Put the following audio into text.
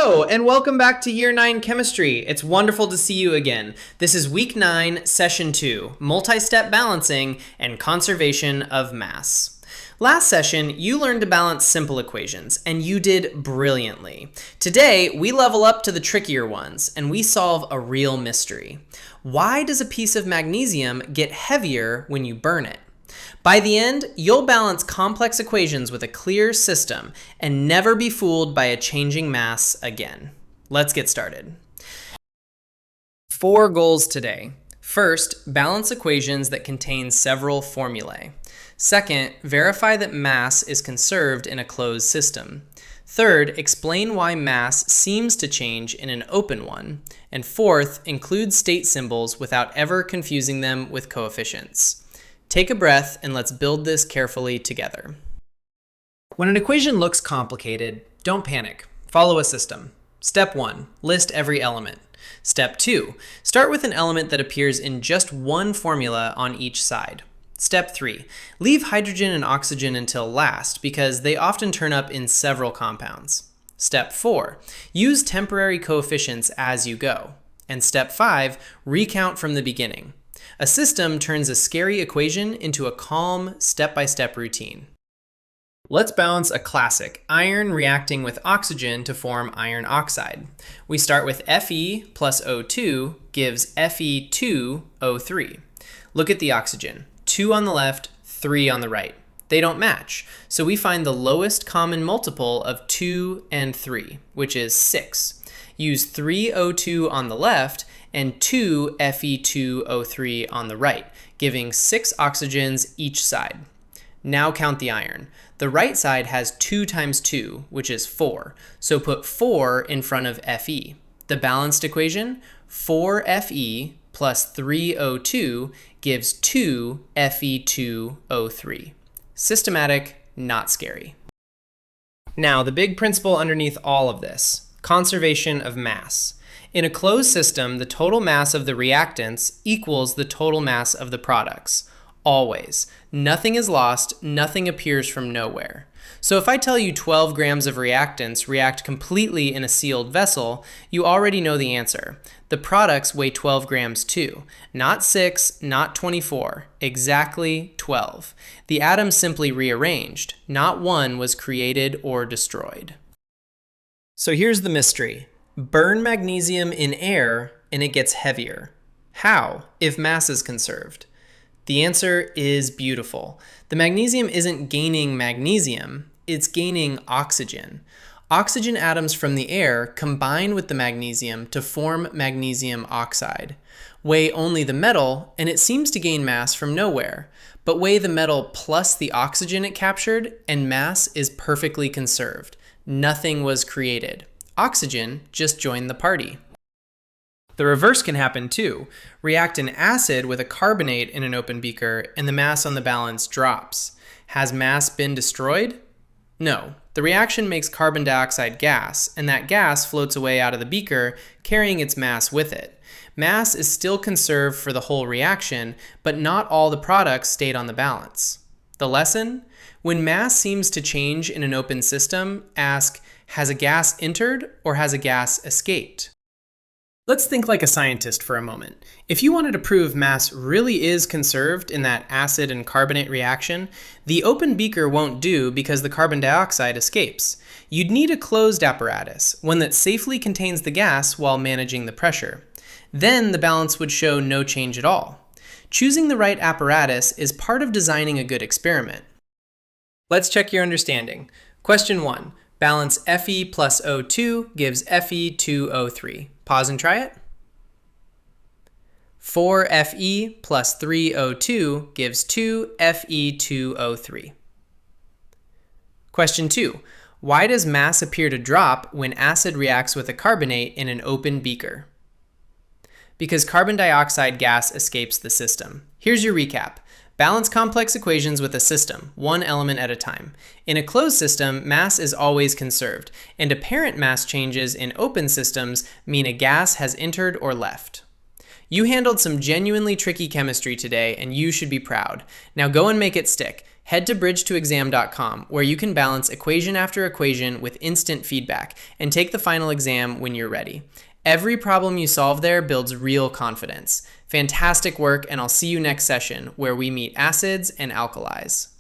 Hello, and welcome back to Year 9 Chemistry. It's wonderful to see you again. This is Week 9, Session 2, Multi-Step Balancing and Conservation of Mass. Last session, you learned to balance simple equations, and you did brilliantly. Today, we level up to the trickier ones, and we solve a real mystery. Why does a piece of magnesium get heavier when you burn it? By the end, you'll balance complex equations with a clear system and never be fooled by a changing mass again. Let's get started. 4 goals today. First, balance equations that contain several formulae. Second, verify that mass is conserved in a closed system. Third, explain why mass seems to change in an open one. And fourth, include state symbols without ever confusing them with coefficients. Take a breath and let's build this carefully together. When an equation looks complicated, don't panic. Follow a system. Step 1, list every element. Step 2, start with an element that appears in just one formula on each side. Step 3, leave hydrogen and oxygen until last because they often turn up in several compounds. Step 4, use temporary coefficients as you go. And step 5, recount from the beginning. A system turns a scary equation into a calm, step-by-step routine. Let's balance a classic, iron reacting with oxygen to form iron oxide. We start with Fe plus O2 gives Fe2O3. Look at the oxygen, 2 on the left, 3 on the right. They don't match, so we find the lowest common multiple of 2 and 3, which is 6. Use 3O2 on the left and 2 Fe2O3 on the right, giving 6 oxygens each side. Now count the iron. The right side has 2 times 2, which is 4, so put 4 in front of Fe. The balanced equation, 4Fe plus 3O2 gives 2 Fe2O3. Systematic, not scary. Now, the big principle underneath all of this, conservation of mass. In a closed system, the total mass of the reactants equals the total mass of the products. Always. Nothing is lost, nothing appears from nowhere. So if I tell you 12 grams of reactants react completely in a sealed vessel, you already know the answer. The products weigh 12 grams too. Not 6, not 24, exactly 12. The atoms simply rearranged. Not one was created or destroyed. So here's the mystery. Burn magnesium in air and it gets heavier. How, if mass is conserved? The answer is beautiful. The magnesium isn't gaining magnesium, it's gaining oxygen. Oxygen atoms from the air combine with the magnesium to form magnesium oxide. Weigh only the metal and it seems to gain mass from nowhere. But weigh the metal plus the oxygen it captured and mass is perfectly conserved. Nothing was created. Oxygen just joined the party. The reverse can happen too. React an acid with a carbonate in an open beaker and the mass on the balance drops. Has mass been destroyed? No. The reaction makes carbon dioxide gas, and that gas floats away out of the beaker, carrying its mass with it. Mass is still conserved for the whole reaction, but not all the products stayed on the balance. The lesson? When mass seems to change in an open system, ask, has a gas entered or has a gas escaped? Let's think like a scientist for a moment. If you wanted to prove mass really is conserved in that acid and carbonate reaction, the open beaker won't do because the carbon dioxide escapes. You'd need a closed apparatus, one that safely contains the gas while managing the pressure. Then the balance would show no change at all. Choosing the right apparatus is part of designing a good experiment. Let's check your understanding. Question 1. Balance Fe plus O2 gives Fe2O3. Pause and try it. 4Fe plus 3O2 gives 2Fe2O3. Question 2. Why does mass appear to drop when acid reacts with a carbonate in an open beaker? Because carbon dioxide gas escapes the system. Here's your recap. Balance complex equations with a system, one element at a time. In a closed system, mass is always conserved, and apparent mass changes in open systems mean a gas has entered or left. You handled some genuinely tricky chemistry today, and you should be proud. Now go and make it stick. Head to bridge2exam.com, where you can balance equation after equation with instant feedback and take the final exam when you're ready. Every problem you solve there builds real confidence. Fantastic work, and I'll see you next session where we meet acids and alkalis.